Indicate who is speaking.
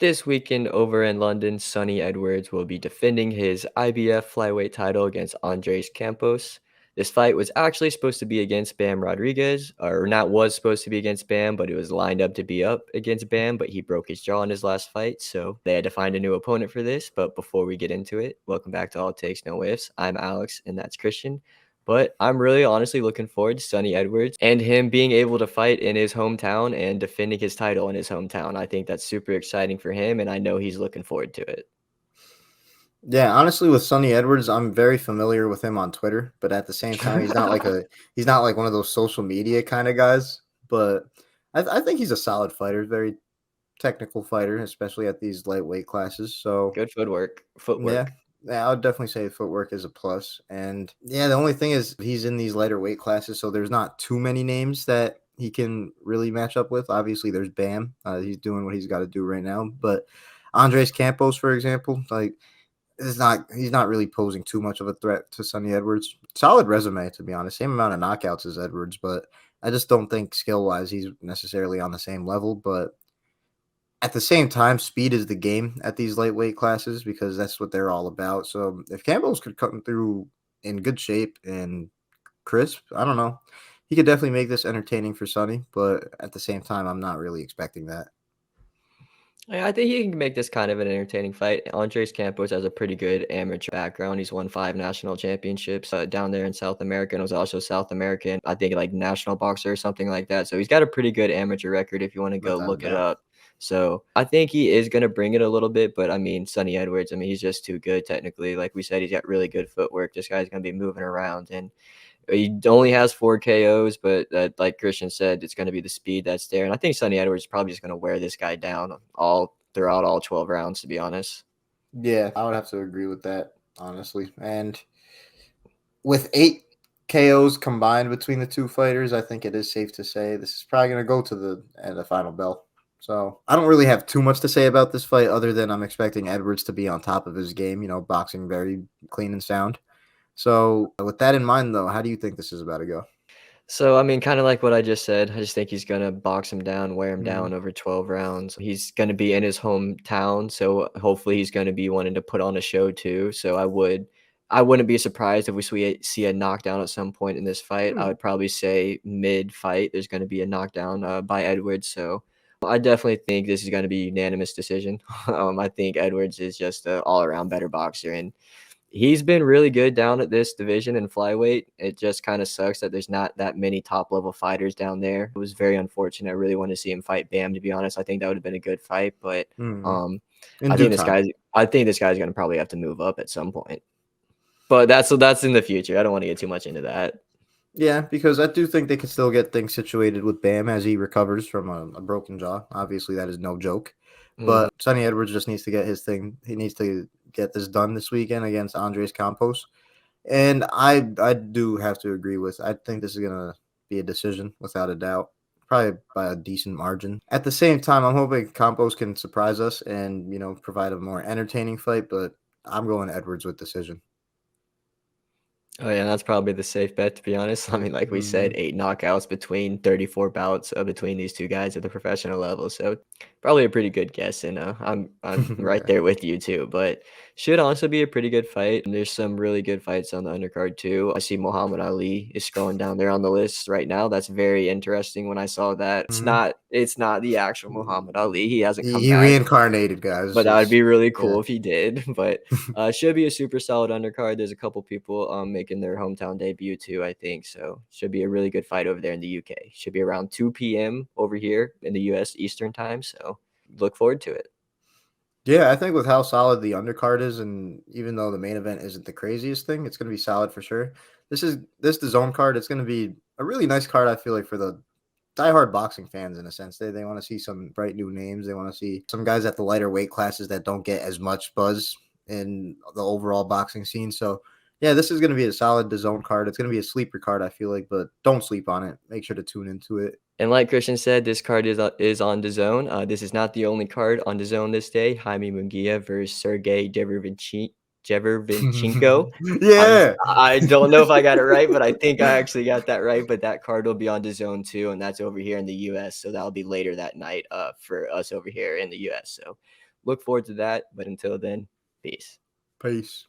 Speaker 1: This weekend over in London, Sonny Edwards will be defending his IBF Flyweight title against Andres Campos. This fight was actually supposed to be against Bam Rodriguez, or not was supposed to be against Bam, but it was lined up to be up against Bam, but he broke his jaw in his last fight, so they had to find a new opponent for this. But before we get into it, welcome back to All Takes No Whiffs. I'm Alex, and that's Christian. But I'm really honestly looking forward to Sonny Edwards and him being able to fight in his hometown and defending his title in his hometown. I think that's super exciting for him, and I know he's looking forward to it.
Speaker 2: Yeah, honestly, with Sonny Edwards, I'm very familiar with him on Twitter, but at the same time, he's not like one of those social media kind of guys. But I think he's a solid fighter, very technical fighter, especially at these lightweight classes. So
Speaker 1: Good footwork.
Speaker 2: yeah,
Speaker 1: Footwork.
Speaker 2: yeah, I would definitely say footwork is a plus. And yeah, the only thing is he's in these lighter weight classes, so there's not too many names that he can really match up with. Obviously, there's Bam. He's doing what he's got to do right now. But Andres Campos, for example, like he's not really posing too much of a threat to Sonny Edwards. Solid resume, to be honest. Same amount of knockouts as Edwards, but I just don't think skill wise he's necessarily on the same level. But at the same time, speed is the game at these lightweight classes because that's what they're all about. So if Campbell's could come through in good shape and crisp, I don't know. He could definitely make this entertaining for Sonny, but at the same time, I'm not really expecting that.
Speaker 1: Yeah, I think he can make this kind of an entertaining fight. Andres Campos has a pretty good amateur background. He's won 5 national championships down there in South America and was also South American, I think like national boxer or something like that. So he's got a pretty good amateur record if you want to go
Speaker 2: Without a
Speaker 1: look it
Speaker 2: doubt.
Speaker 1: up. So I think he is going to bring it a little bit, but I mean, Sonny Edwards, I mean, he's just too good technically. Like we said, he's got really good footwork. This guy's going to be moving around and he only has 4 KOs, but like Christian said, it's going to be the speed that's there. And I think Sonny Edwards is probably just going to wear this guy down all throughout all 12 rounds, to be honest.
Speaker 2: Yeah, I would have to agree with that, honestly. And with 8 KOs combined between the two fighters, I think it is safe to say this is probably going to go to the final bell. So I don't really have too much to say about this fight other than I'm expecting Edwards to be on top of his game, boxing very clean and sound. So with that in mind, though, how do you think this is about to go?
Speaker 1: So, I mean, kind of like what I just said, I just think he's going to box him down, wear him
Speaker 2: Mm,
Speaker 1: down over 12 rounds. He's going to be in his hometown, so hopefully he's going to be wanting to put on a show too. So I wouldn't be surprised if see a knockdown at some point in this fight. I would probably say mid-fight there's going to be a knockdown by Edwards. So I definitely think this is going to be a unanimous decision. I think Edwards is just an all-around better boxer, and he's been really good down at this division in flyweight. It just kind of sucks that there's not that many top level fighters down there. It was very unfortunate. I really wanted to see him fight Bam, to be honest. I think that would have been a good fight, but
Speaker 2: mm.
Speaker 1: um,
Speaker 2: In due time.
Speaker 1: I think this guy's gonna probably have to move up at some point. But that's in the future. I don't want to get too much into that.
Speaker 2: Yeah, because I do think they could still get things situated with Bam as he recovers from a broken jaw. Obviously, that is no joke.
Speaker 1: Mhm.
Speaker 2: But Sonny Edwards just needs to get his thing. He needs to get this done this weekend against Andres Campos. And I do have to agree with. I think this is gonna be a decision without a doubt, probably by a decent margin. At the same time, I'm hoping Campos can surprise us and provide a more entertaining fight. But I'm going Edwards with decision.
Speaker 1: Oh, yeah, that's probably the safe bet, to be honest. I mean, like we said,
Speaker 2: Mm-hmm.
Speaker 1: 8 knockouts between 34 bouts between these two guys at the professional level. So probably a pretty good guess, and I'm right
Speaker 2: Yeah.
Speaker 1: there with you too. But should also be a pretty good fight. And there's some really good fights on the undercard too. I see Muhammad Ali is scrolling down there on the list right now. That's very interesting. When I saw that,
Speaker 2: Mm-hmm.
Speaker 1: it's not the actual Muhammad Ali. He hasn't come
Speaker 2: He
Speaker 1: back.
Speaker 2: reincarnated, guys.
Speaker 1: But that would
Speaker 2: It's
Speaker 1: be really
Speaker 2: yeah.
Speaker 1: cool if he did. But should be a super solid undercard. There's a couple people making their hometown debut too, I think. So should be a really good fight over there in the UK. Should be around 2 p.m. over here in the US Eastern time. So look forward to it.
Speaker 2: Yeah, I think with how solid the undercard is, and even though the main event isn't the craziest thing, it's going to be solid for sure. The zone card. It's going to be a really nice card. I feel like for the diehard boxing fans in a sense. They want to see some bright new names. They want to see some guys at the lighter weight classes that don't get as much buzz in the overall boxing scene. So yeah, this is going to be a solid DAZN card. It's going to be a sleeper card, I feel like, but don't sleep on it. Make sure to tune into it.
Speaker 1: And like Christian said, this card is on DAZN. This is not the only card on DAZN this day. Jaime Munguia versus Sergey Devervinchenko.
Speaker 2: Yeah.
Speaker 1: I don't know if I got it right, but I think I actually got that right. But that card will be on DAZN too, and that's over here in the US. So that'll be later that night for us over here in the US. So look forward to that. But until then, peace.
Speaker 2: Peace.